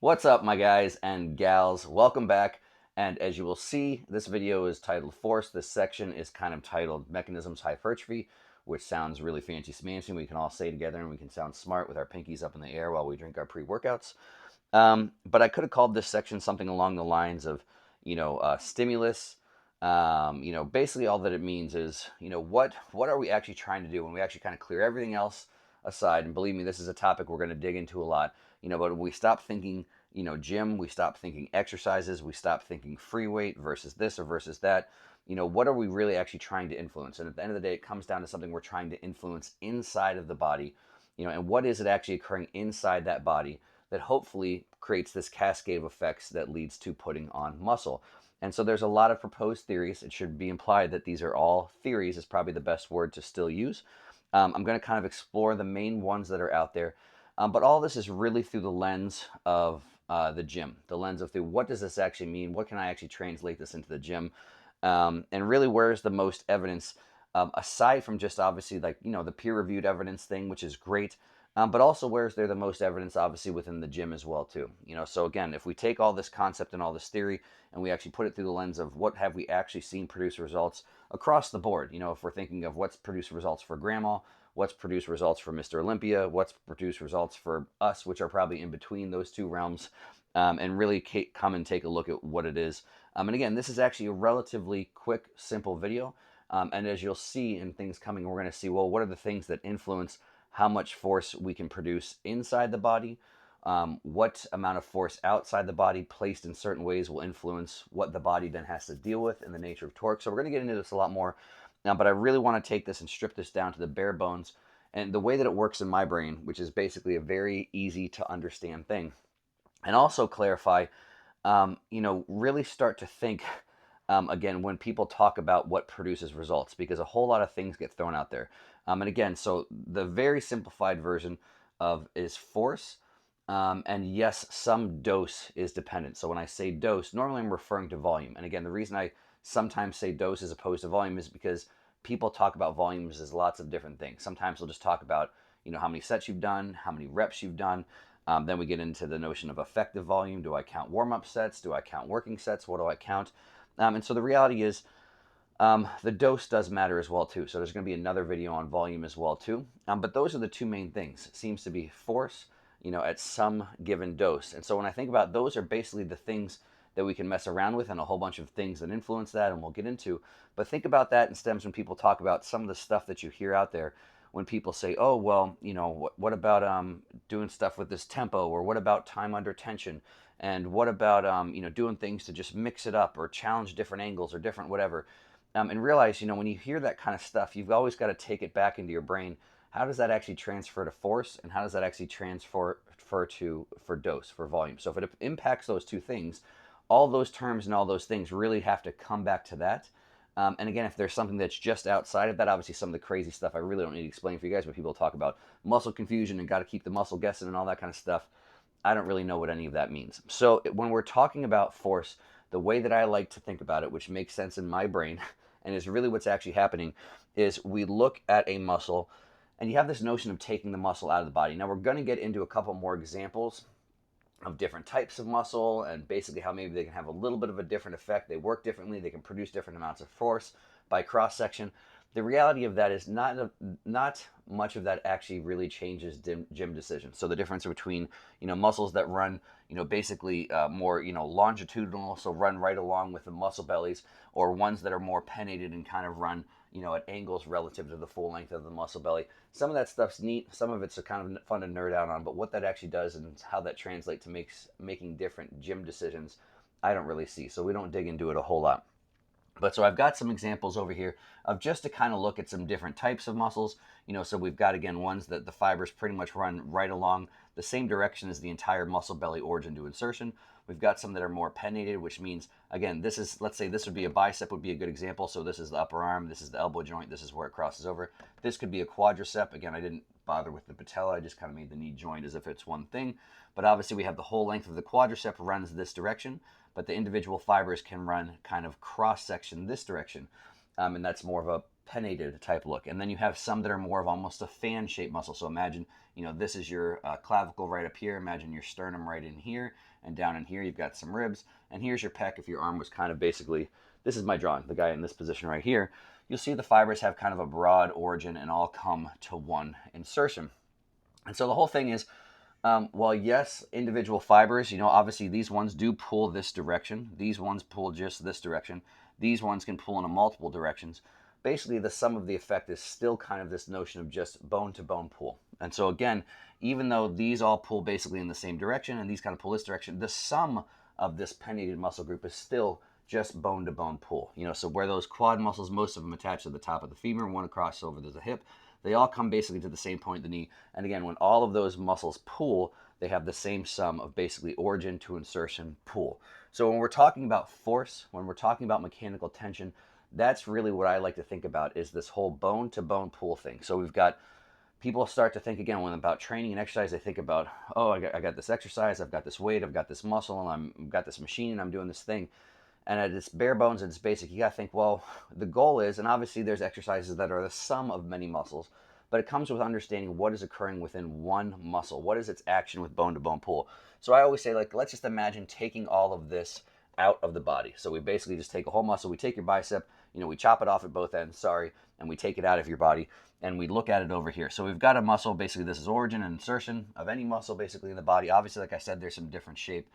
What's up, my guys and gals? Welcome back. And as you will see, this video is titled Force. This section is kind of titled Mechanisms Hypertrophy, which sounds really fancy smancy. We can all say together and we can sound smart with our pinkies up in the air while we drink our pre-workouts. But I could have called this section something along the lines of, stimulus. Basically all that it means is, what are we actually trying to do when we actually kind of clear everything else aside? And believe me, this is a topic we're going to dig into a lot. But when we stop thinking, gym, we stop thinking exercises, we stop thinking free weight versus this or versus that. What are we really actually trying to influence? And at the end of the day, it comes down to something we're trying to influence inside of the body. And what is it actually occurring inside that body that hopefully creates this cascade of effects that leads to putting on muscle. And so there's a lot of proposed theories. It should be implied that these are all theories, is probably the best word to still use. I'm going to kind of explore the main ones that are out there. But all this is really through the lens of the gym, the lens of through what does this actually mean? What can I actually translate this into the gym? And really, where's the most evidence aside from just obviously like, the peer reviewed evidence thing, which is great. But also, where's there the most evidence, obviously, within the gym as well, too. So again, if we take all this concept and all this theory and we actually put it through the lens of what have we actually seen produce results across the board, if we're thinking of what's produced results for grandma, what's produced results for Mr. Olympia, what's produced results for us, which are probably in between those two realms, and really come and take a look at what it is. And again, this is actually a relatively quick, simple video. And as you'll see in things coming, we're going to see, well, what are the things that influence how much force we can produce inside the body, what amount of force outside the body placed in certain ways will influence what the body then has to deal with in the nature of torque. So we're going to get into this a lot more, but I really want to take this and strip this down to the bare bones and the way that it works in my brain, which is basically a very easy to understand thing. And also clarify, really start to think again when people talk about what produces results, because a whole lot of things get thrown out there. And again, so the very simplified version of is force. And yes, some dose is dependent. So when I say dose, normally I'm referring to volume. And again, the reason I sometimes say dose as opposed to volume is because people talk about volumes as lots of different things. Sometimes they'll just talk about, how many sets you've done, how many reps you've done. Then we get into the notion of effective volume. Do I count warm-up sets? Do I count working sets? What do I count? And so the reality is the dose does matter as well too. So there's going to be another video on volume as well too. But those are the two main things. It seems to be force, at some given dose. And so when I think about those are basically the things that we can mess around with and a whole bunch of things that influence that and we'll get into. But think about that in stems when people talk about some of the stuff that you hear out there when people say, oh, well, what about doing stuff with this tempo, or what about time under tension? And what about, doing things to just mix it up or challenge different angles or different whatever? And realize, when you hear that kind of stuff, you've always got to take it back into your brain. How does that actually transfer to force, and how does that actually transfer to for dose, for volume? So if it impacts those two things, all those terms and all those things really have to come back to that. And again, if there's something that's just outside of that, obviously some of the crazy stuff I really don't need to explain for you guys, but people talk about muscle confusion and got to keep the muscle guessing and all that kind of stuff. I don't really know what any of that means. So when we're talking about force, the way that I like to think about it, which makes sense in my brain, and is really what's actually happening, is we look at a muscle, and you have this notion of taking the muscle out of the body. Now we're going to get into a couple more examples of different types of muscle and basically how maybe they can have a little bit of a different effect. They work differently. They can produce different amounts of force by cross section. The reality of that is not much of that actually really changes gym decisions. So the difference between muscles that run basically more longitudinal, so run right along with the muscle bellies, or ones that are more pennated and kind of run at angles relative to the full length of the muscle belly. Some of that stuff's neat. Some of it's a kind of fun to nerd out on. But what that actually does and how that translates to making different gym decisions, I don't really see. So we don't dig into it a whole lot. But so I've got some examples over here of just to kind of look at some different types of muscles. So we've got, again, ones that the fibers pretty much run right along the same direction as the entire muscle belly origin to insertion. We've got some that are more pennated, which means, again, this is, let's say this would be a bicep would be a good example. So this is the upper arm, this is the elbow joint, this is where it crosses over. This could be a quadricep. Again, I didn't bother with the patella. I just kind of made the knee joint as if it's one thing. But obviously we have the whole length of the quadricep runs this direction, but the individual fibers can run kind of cross-section this direction. And that's more of a pennated type look. And then you have some that are more of almost a fan shaped muscle. So imagine, this is your clavicle right up here. Imagine your sternum right in here, and down in here you've got some ribs. And here's your pec if your arm was kind of basically, this is my drawing, the guy in this position right here. You'll see the fibers have kind of a broad origin and all come to one insertion. And so the whole thing is, well, yes, individual fibers, obviously these ones do pull this direction. These ones pull just this direction. These ones can pull in a multiple directions. Basically, the sum of the effect is still kind of this notion of just bone to bone pull. And so again, even though these all pull basically in the same direction and these kind of pull this direction, the sum of this pennated muscle group is still just bone to bone pull. So where those quad muscles, most of them attach to the top of the femur, one across over to the hip, they all come basically to the same point, the knee. And again, when all of those muscles pull, they have the same sum of basically origin to insertion pull. So when we're talking about force, when we're talking about mechanical tension, that's really what I like to think about, is this whole bone to bone pull thing. So we've got people start to think again when about training and exercise, they think about, oh, I got this exercise, I've got this weight, I've got this muscle, and I've got this machine, and I'm doing this thing. And at its bare bones, at its basic, you got to think, well, the goal is, and obviously there's exercises that are the sum of many muscles, but it comes with understanding what is occurring within one muscle. What is its action with bone-to-bone pull? So I always say, let's just imagine taking all of this out of the body. So we basically just take a whole muscle, we take your bicep, we chop it off at both ends, and we take it out of your body, and we look at it over here. So we've got a muscle, basically this is origin and insertion of any muscle basically in the body. Obviously, like I said, there's some different shape.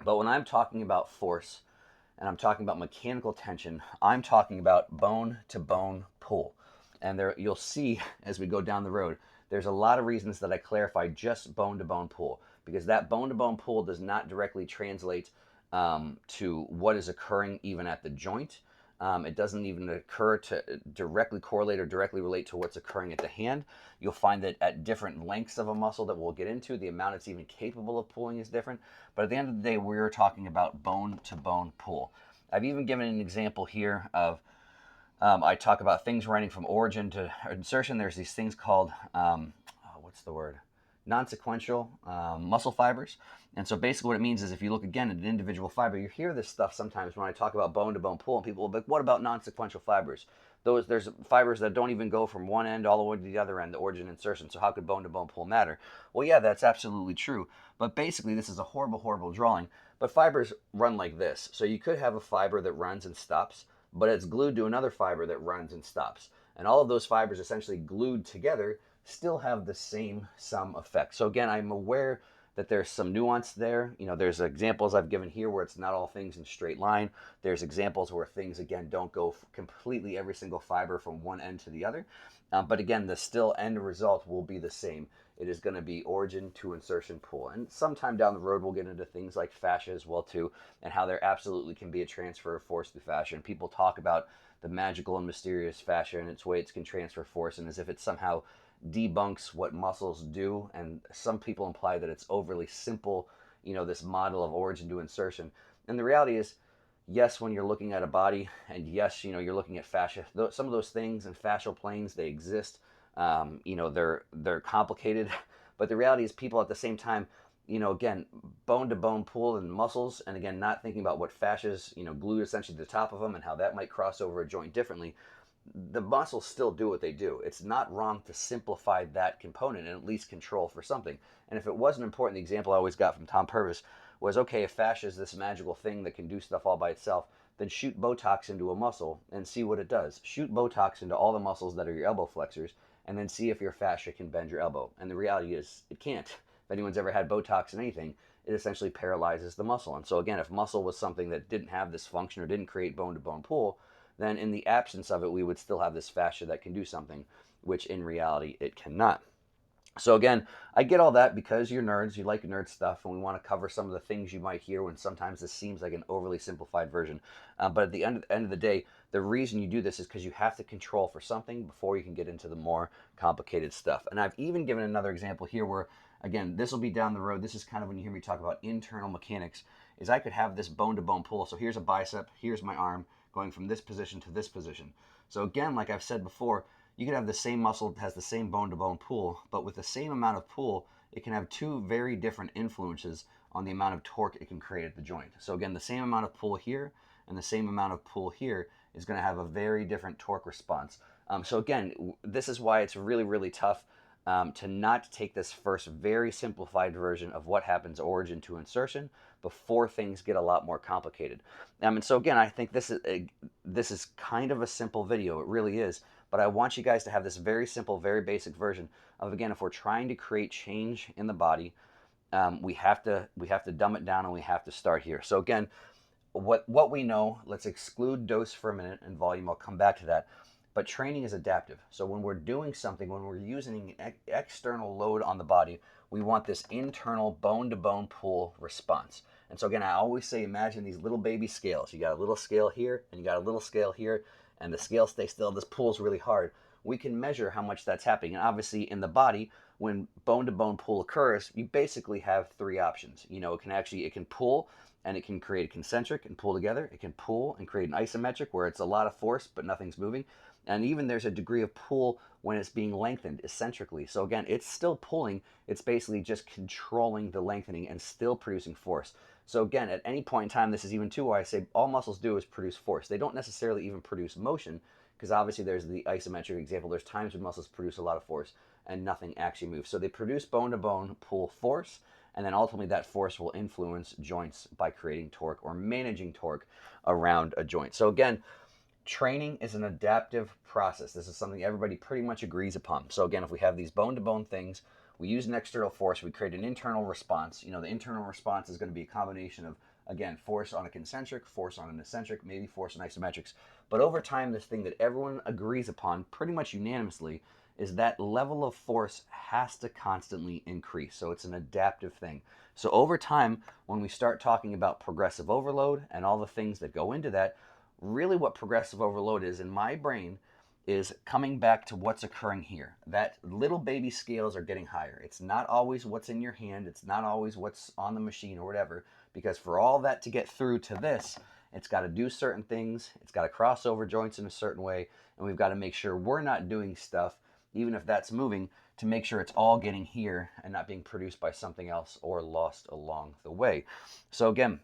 But when I'm talking about force, and I'm talking about mechanical tension, I'm talking about bone to bone pull. And there you'll see as we go down the road, there's a lot of reasons that I clarify just bone to bone pull, because that bone to bone pull does not directly translate to what is occurring even at the joint. It doesn't even occur to directly correlate or directly relate to what's occurring at the hand. You'll find that at different lengths of a muscle that we'll get into, the amount it's even capable of pulling is different. But at the end of the day, we're talking about bone to bone pull. I've even given an example here of, I talk about things running from origin to insertion. There's these things called, what's the word? Non-sequential muscle fibers. And so basically what it means is, if you look again at an individual fiber, you hear this stuff sometimes when I talk about bone to bone pull, and people will be like, what about non-sequential fibers? There's fibers that don't even go from one end all the way to the other end, the origin insertion. So how could bone to bone pull matter? Well, yeah, that's absolutely true. But basically this is a horrible, horrible drawing. But fibers run like this. So you could have a fiber that runs and stops, but it's glued to another fiber that runs and stops. And all of those fibers essentially glued together still have the same sum effect. So again, I'm aware that there's some nuance there. There's examples I've given here where it's not all things in straight line. There's examples where things, again, don't go completely every single fiber from one end to the other. But again, the still end result will be the same. It is going to be origin to insertion pull. And sometime down the road, we'll get into things like fascia as well, too, and how there absolutely can be a transfer of force through fascia. And people talk about the magical and mysterious fascia and its ways can transfer force, and as if it somehow debunks what muscles do. And some people imply that it's overly simple, this model of origin to insertion. And the reality is, yes, when you're looking at a body, and yes, you're looking at fascia, some of those things and fascial planes, they exist. They're complicated, but the reality is, people at the same time, again, bone to bone pull and muscles, and again, not thinking about what fascias, glued essentially to the top of them and how that might cross over a joint differently. The muscles still do what they do. It's not wrong to simplify that component and at least control for something. And if it wasn't important, the example I always got from Tom Purvis was, okay, if fascia is this magical thing that can do stuff all by itself, then shoot Botox into a muscle and see what it does. Shoot Botox into all the muscles that are your elbow flexors, and then see if your fascia can bend your elbow. And the reality is, it can't. If anyone's ever had Botox in anything, it essentially paralyzes the muscle. And so again, if muscle was something that didn't have this function or didn't create bone-to-bone pull, then in the absence of it, we would still have this fascia that can do something, which in reality it cannot. So again, I get all that because you're nerds, you like nerd stuff, and we want to cover some of the things you might hear when sometimes this seems like an overly simplified version. But at the end of the day, the reason you do this is because you have to control for something before you can get into the more complicated stuff. And I've even given another example here where, again, this will be down the road. This is kind of when you hear me talk about internal mechanics, is I could have this bone-to-bone pull. So here's a bicep, here's my arm, going from this position to this position. So again, like I've said before, you can have the same muscle that has the same bone-to-bone pull, but with the same amount of pull, it can have two very different influences on the amount of torque it can create at the joint. So again, the same amount of pull here and the same amount of pull here is going to have a very different torque response. So again, this is why it's really, really tough to not take this first very simplified version of what happens origin to insertion before things get a lot more complicated. And so again, I think this is kind of a simple video. It really is. But I want you guys to have this very simple, very basic version of, again, if we're trying to create change in the body, we have to dumb it down, and we have to start here. So again, what we know, let's exclude dose for a minute and volume. I'll come back to that. But training is adaptive. So when we're doing something, when we're using an external load on the body, we want this internal bone-to-bone pull response. And so again, I always say, imagine these little baby scales. You got a little scale here, and you got a little scale here, and the scale stays still. This pulls really hard. We can measure how much that's happening. And obviously in the body, when bone-to-bone pull occurs, you basically have three options. It can pull, and it can create a concentric and pull together. It can pull and create an isometric where it's a lot of force but nothing's moving. And even there's a degree of pull when it's being lengthened eccentrically. So again, it's still pulling. It's basically just controlling the lengthening and still producing force. So again, at any point in time, this is even too why I say all muscles do is produce force. They don't necessarily even produce motion, because obviously there's the isometric example. There's times when muscles produce a lot of force and nothing actually moves. So they produce bone-to-bone pull force, and then ultimately that force will influence joints by creating torque or managing torque around a joint. So again, training is an adaptive process. This is something everybody pretty much agrees upon. So again, if we have these bone-to-bone things, we use an external force, we create an internal response. The internal response is going to be a combination of, again, force on a concentric, force on an eccentric, maybe force on isometrics. But over time, this thing that everyone agrees upon pretty much unanimously is that level of force has to constantly increase. So it's an adaptive thing. So over time, when we start talking about progressive overload and all the things that go into that, really what progressive overload is in my brain is coming back to what's occurring here. That little baby scales are getting higher. It's not always what's in your hand. It's not always what's on the machine or whatever, because for all that to get through to this, it's got to do certain things. It's got to cross over joints in a certain way, and we've got to make sure we're not doing stuff, even if that's moving, to make sure it's all getting here and not being produced by something else or lost along the way. So again,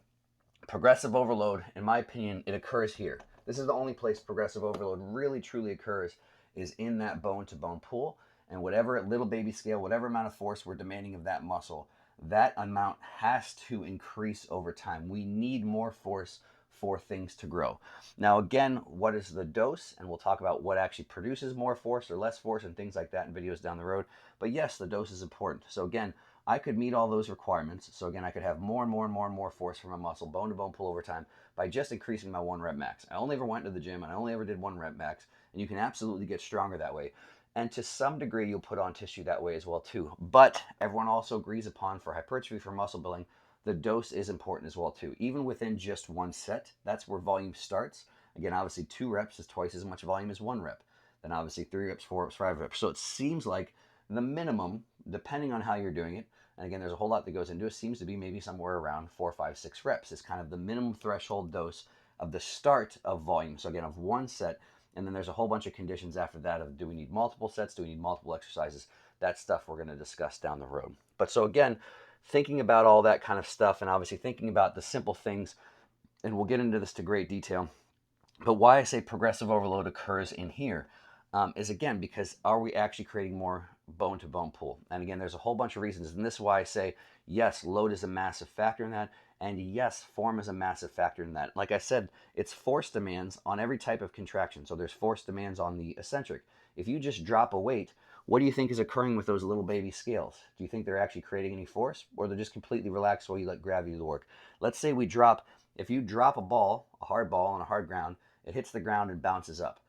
progressive overload, in my opinion, it occurs here. This is the only place progressive overload really truly occurs, is in that bone-to-bone pull. And whatever little baby scale, whatever amount of force we're demanding of that muscle, that amount has to increase over time. We need more force for things to grow. Now again, what is the dose? And we'll talk about what actually produces more force or less force and things like that in videos down the road. But yes, the dose is important. So again, I could meet all those requirements. So again, I could have more and more and more and more force from a muscle, bone-to-bone pull over time, by just increasing my 1 rep max. I only ever went to the gym, and I only ever did 1 rep max, and you can absolutely get stronger that way. And to some degree, you'll put on tissue that way as well too. But everyone also agrees upon, for hypertrophy, for muscle building, the dose is important as well too. Even within just 1 set, that's where volume starts. Again, obviously 2 reps is twice as much volume as 1 rep. Then obviously 3 reps, 4 reps, 5 reps. So it seems like the minimum, depending on how you're doing it, and again, there's a whole lot that goes into it, seems to be maybe somewhere around 4, 5, 6 reps is kind of the minimum threshold dose of the start of volume. So again, of 1 set, and then there's a whole bunch of conditions after that of, do we need multiple sets? Do we need multiple exercises? That's stuff we're going to discuss down the road. But so again, thinking about all that kind of stuff, and obviously thinking about the simple things, and we'll get into this to great detail, but why I say progressive overload occurs in here is, again, because are we actually creating more bone-to-bone pull? And again, there's a whole bunch of reasons, and this is why I say, yes, load is a massive factor in that, and yes, form is a massive factor in that. Like I said, it's force demands on every type of contraction. So there's force demands on the eccentric. If you just drop a weight, what do you think is occurring with those little baby scales? Do you think they're actually creating any force, or they're just completely relaxed while you let gravity do the work? Let's say if you drop a ball, a hard ball on a hard ground, it hits the ground and bounces up.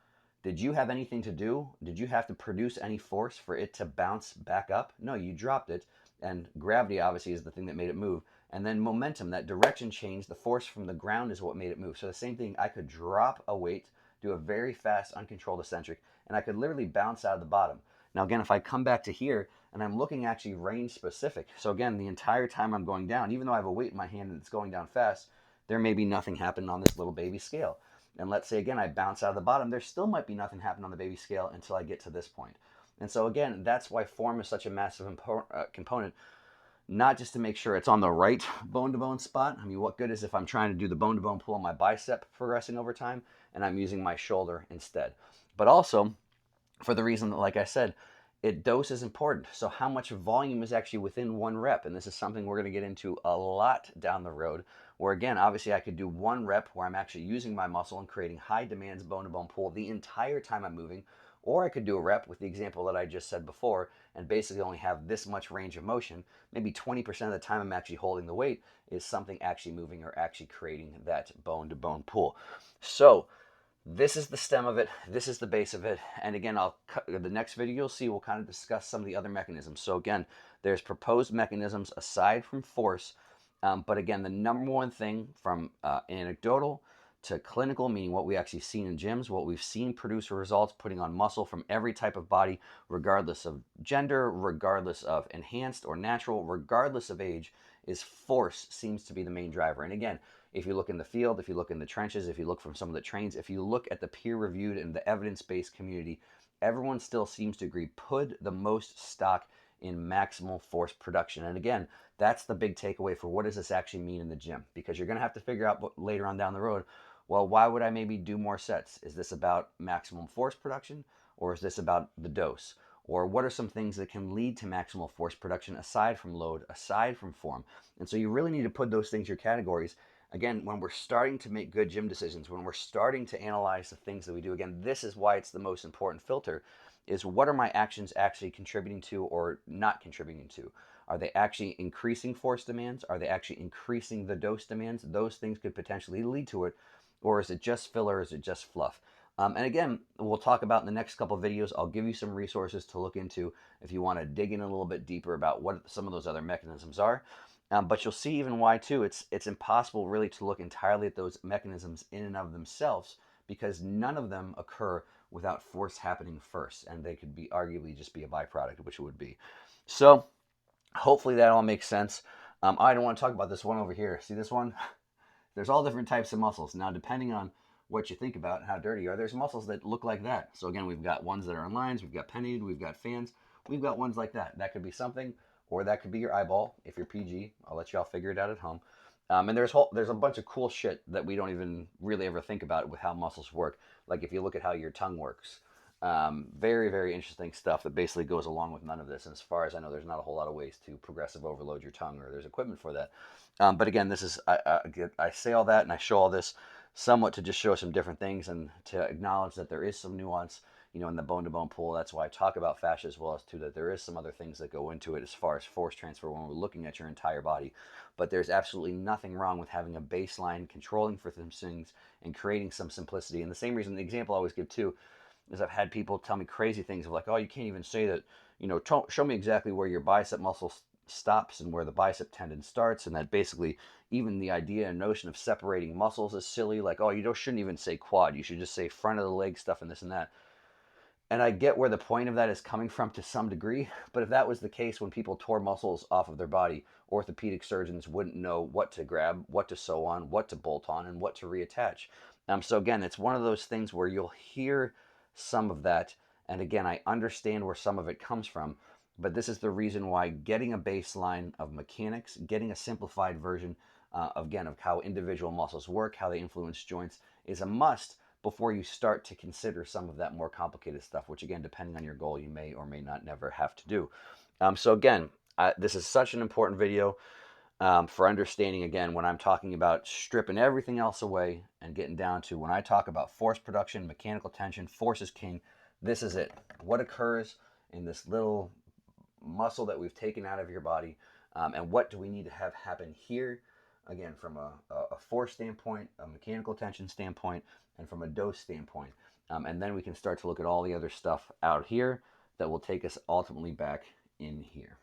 Did you have anything to do? Did you have to produce any force for it to bounce back up? No, you dropped it, and gravity obviously is the thing that made it move. And then momentum, that direction change, the force from the ground is what made it move. So the same thing, I could drop a weight, do a very fast, uncontrolled eccentric, and I could literally bounce out of the bottom. Now again, if I come back to here, and I'm looking actually range specific. So again, the entire time I'm going down, even though I have a weight in my hand and it's going down fast, there may be nothing happening on this little baby scale. And let's say again, I bounce out of the bottom, there still might be nothing happening on the baby scale until I get to this point. And so again, that's why form is such a massive component. not just to make sure it's on the right bone-to-bone spot. I mean, what good is if I'm trying to do the bone-to-bone pull on my bicep progressing over time and I'm using my shoulder instead? But also, for the reason that, like I said, dose is important. So how much volume is actually within one rep? And this is something we're going to get into a lot down the road. Where again, obviously, I could do one rep where I'm actually using my muscle and creating high demands bone-to-bone pull the entire time I'm moving, or I could do a rep with the example that I just said before and basically only have this much range of motion. Maybe 20% of the time I'm actually holding the weight is something actually moving or actually creating that bone-to-bone pull. So this is the stem of it. This is the base of it. And again, the next video you'll see, we'll kind of discuss some of the other mechanisms. So again, there's proposed mechanisms aside from force. But again, the number one thing from anecdotal to clinical, meaning what we actually seen in gyms, what we've seen produce results, putting on muscle from every type of body, regardless of gender, regardless of enhanced or natural, regardless of age, is force seems to be the main driver. And again, if you look in the field, if you look in the trenches, if you look from someone that trains, if you look at the peer-reviewed and the evidence-based community, everyone still seems to agree, put the most stock in maximal force production. And again, that's the big takeaway for what does this actually mean in the gym? Because you're going to have to figure out later on down the road, well, why would I maybe do more sets? Is this about maximum force production, or is this about the dose? Or what are some things that can lead to maximal force production aside from load, aside from form? And so you really need to put those things in your categories. Again, when we're starting to make good gym decisions, when we're starting to analyze the things that we do, again, this is why it's the most important filter, is what are my actions actually contributing to or not contributing to? Are they actually increasing force demands? Are they actually increasing the dose demands? Those things could potentially lead to it. Or is it just filler? Is it just fluff? And again, we'll talk about in the next couple of videos. I'll give you some resources to look into if you want to dig in a little bit deeper about what some of those other mechanisms are. But you'll see even why too. It's impossible really to look entirely at those mechanisms in and of themselves because none of them occur without force happening first, and they could be arguably just be a byproduct, which it would be. So hopefully that all makes sense. I don't want to talk about this one over here. See this one? There's all different types of muscles. Now, depending on what you think about and how dirty you are, there's muscles that look like that. So again, we've got ones that are in lines, we've got pennied, we've got fans, we've got ones like that. That could be something, or that could be your eyeball if you're PG. I'll let y'all figure it out at home. And there's a bunch of cool shit that we don't even really ever think about with how muscles work. Like if you look at how your tongue works. Very, very interesting stuff that basically goes along with none of this. And as far as I know, there's not a whole lot of ways to progressive overload your tongue, or there's equipment for that. But again, this is I say all that and I show all this somewhat to just show some different things and to acknowledge that there is some nuance, in the bone-to-bone pull. That's why I talk about fascia as well as too that there is some other things that go into it as far as force transfer when we're looking at your entire body. But there's absolutely nothing wrong with having a baseline, controlling for some things, and creating some simplicity. And the same reason, the example I always give too, is I've had people tell me crazy things of like, oh, you can't even say that, show me exactly where your bicep muscle stops and where the bicep tendon starts, and that basically even the idea and notion of separating muscles is silly. Like, oh, shouldn't even say quad, you should just say front of the leg stuff and this and that. And I get where the point of that is coming from to some degree, but if that was the case when people tore muscles off of their body, orthopedic surgeons wouldn't know what to grab, what to sew on, what to bolt on, and what to reattach. So again, it's one of those things where you'll hear some of that, and again, I understand where some of it comes from, but this is the reason why getting a baseline of mechanics, getting a simplified version, again, of how individual muscles work, how they influence joints, is a must before you start to consider some of that more complicated stuff, which again, depending on your goal, you may or may not never have to do. So again, this is such an important video for understanding, again, when I'm talking about stripping everything else away and getting down to when I talk about force production, mechanical tension, force is king, this is it. What occurs in this little muscle that we've taken out of your body, and what do we need to have happen here, again, from a force standpoint, a mechanical tension standpoint, and from a dose standpoint. And then we can start to look at all the other stuff out here that will take us ultimately back in here.